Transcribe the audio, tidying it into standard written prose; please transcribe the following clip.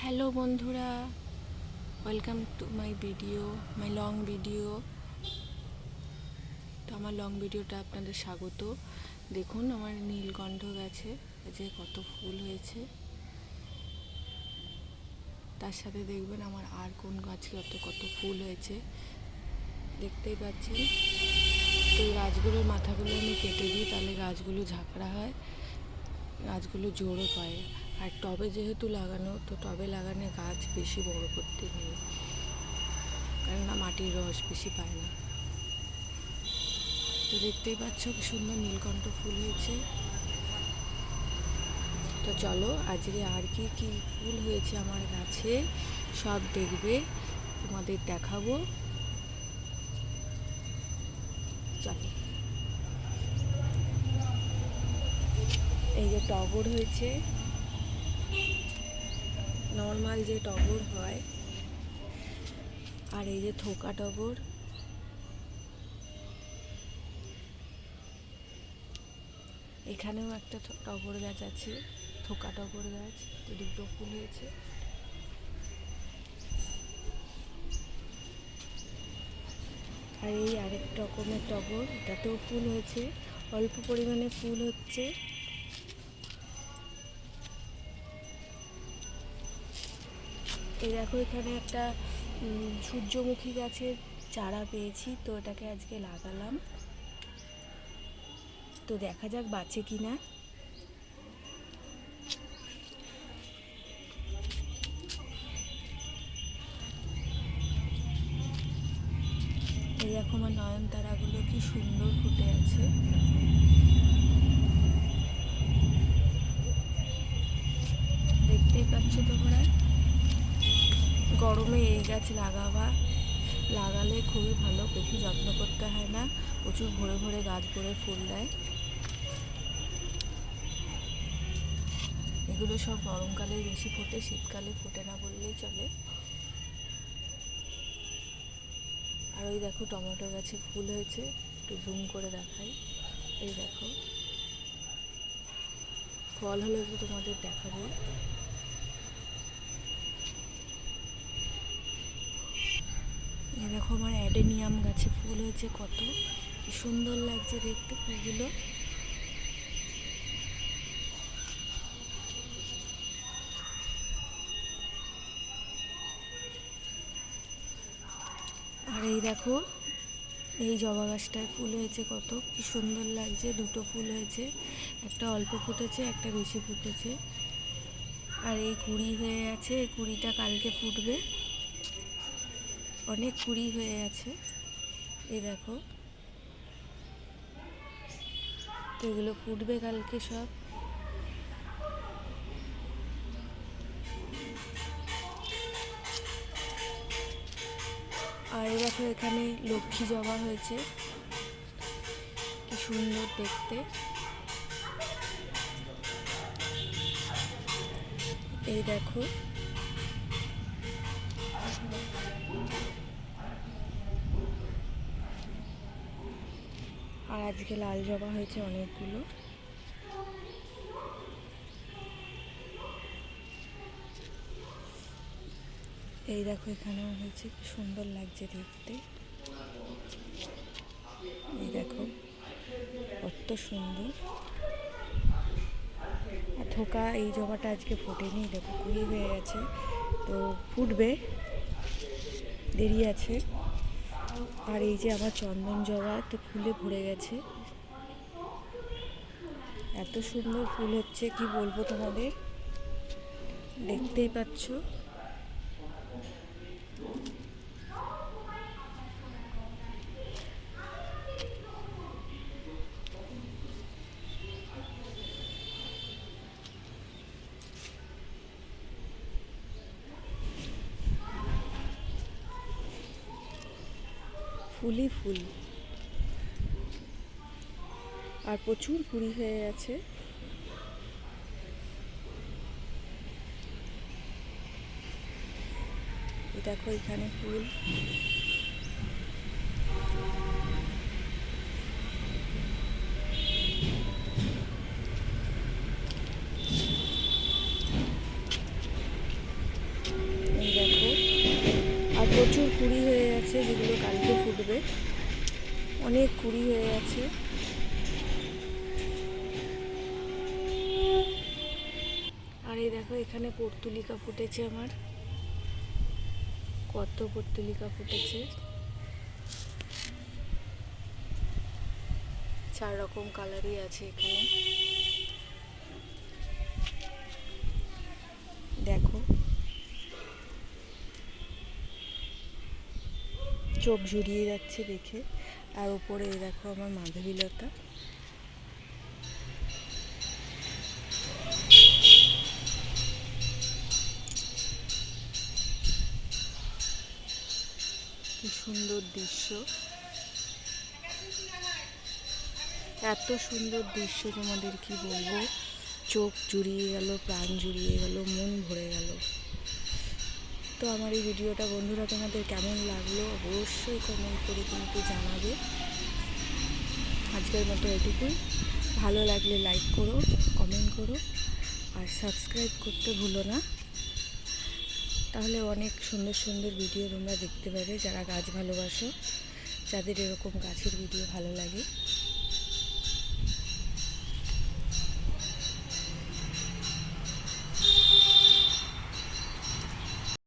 Hello বন্ধুরা, welcome to my video, my long video. তো আমার লং ভিডিওটা আপনাদের স্বাগত। দেখুন আমার নীলকণ্ঠ গাছে যে কত ফুল হয়েছে, তার সাথে দেখবেন আমার আর কোন গাছে কত ফুল হয়েছে দেখতেই পাচ্ছেন। তো এই গাছগুলোর মাথাগুলো আমি কেটে দিই, তাহলে গাছগুলো ঝাঁকড়া হয়, গাছগুলো জোরও পায়। আর টবে যেহেতু লাগানো, তো টবে লাগানো গাছ বেশি বড় করতে নেই, কেননা মাটির রস বেশি পায় না। তো দেখতেই পাচ্ছ কি সুন্দর নীলকণ্ঠ ফুল হয়েছে। তো চলো আজকে আর কি কি ফুল হয়েছে আমার গাছে সব দেখবে, তোমাদের দেখাবো। চলো, এই যে টগর হয়েছে, নর্মাল যে টগর হয়, আর এই যে থোকা টগর। এখানেও একটা টগর গাছ আছে, থোকা টগর গাছ, তো দুটো ফুল হয়েছে। আর এই আরেক রকমের টগর, এটাতেও ফুল হয়েছে, অল্প পরিমাণে ফুল হচ্ছে। এই দেখো এখানে একটা সূর্যমুখী গাছের চারা পেয়েছি, তো এটাকে আজকে লাগালাম, তো দেখা যাক বাঁচে কিনা। এই দেখো আমার নয়নতারাগুলো কি সুন্দর ফুটে আছে। দেখতেই পাচ্ছ তোমরা, গরমে এই গাছ লাগালে খুবই ভালো, বেশি যত্ন করতে হয় না, প্রচুর ভরে ভরে গাছ ভরে ফুল দেয়। এগুলো সব গরমকালে বেশি ফোটে, শীতকালে ফোটে না বললেই চলে। আর ওই দেখো টমেটো গাছে ফুল হয়েছে, একটু জুম করে দেখাই। এই দেখো ফল হলে তো তোমাদের দেখাবো। এই দেখো আমার অ্যাডেনিয়াম গাছে ফুল হয়েছে, কত কি সুন্দর লাগছে দেখতে ফুলগুলো। আর এই দেখো এই জবা গাছটায় ফুল হয়েছে, কত কি সুন্দর লাগছে, দুটো ফুল হয়েছে, একটা অল্প ফুটেছে, একটা বেশি ফুটেছে। আর এই কুঁড়ি হয়ে আছে, এই কুঁড়িটা কালকে ফুটবে, অনেক কুঁড়ি হয়ে আছে। এই দেখো, তো এগুলো ফুটবে কালকে সব। আর দেখো এখানে লক্ষ্মী জবা হয়েছে, কি সুন্দর দেখতে। এই দেখো, আর আজকে লাল জবা হয়েছে অনেকগুলো। এই দেখো এখানেও হয়েছে, কি সুন্দর লাগছে দেখতে। এই দেখো কত সুন্দর। আর থোকা এই জবাটা আজকে ফোটেনি, দেখো কুড়ি হয়ে গেছে, তো ফুটবে, দেরি আছে। আর এই যে আমার চন্দন জবা, তো ফুলে ভরে গেছে, এত সুন্দর ফুল হচ্ছে কি বলবো তোমাদের, দেখতেই পাচ্ছ। ফুলই ফুল, আর প্রচুর কুড়ি হয়ে গেছে। দেখো এখানে ফুল, প্রচুর কুড়ি হয়ে গেছে, যেগুলো কালকে ফুটবে। অনেক কুড়ি হয়ে গেছে। আর এই দেখো এখানে পর্তুলিকা ফুটেছে আমার, কত পর্তুলিকা ফুটেছে। 4 রকম কালারই আছে এখানে, দেখো চোখ জুড়িয়ে যাচ্ছে দেখে। আর উপরে দেখো আমার মাধবীলতা। কি সুন্দর দৃশ্য, এত সুন্দর দৃশ্য তোমাদের কি বলবো, চোখ জুড়িয়ে গেল, প্রাণ জুড়িয়ে গেল, মন ভরে গেল। তো আমার এই ভিডিওটা বন্ধুরা তোমাদের কেমন লাগলো অবশ্যই কমেন্ট করে কিন্তু জানাবে। আজকের মতো এটুকুই। ভালো লাগলে লাইক করো, কমেন্ট করো, আর সাবস্ক্রাইব করতে ভুলো না। তাহলে অনেক সুন্দর সুন্দর ভিডিও তোমরা দেখতে পাবে, যারা গাছ ভালোবাসো, যাদের এরকম গাছের ভিডিও ভালো লাগে।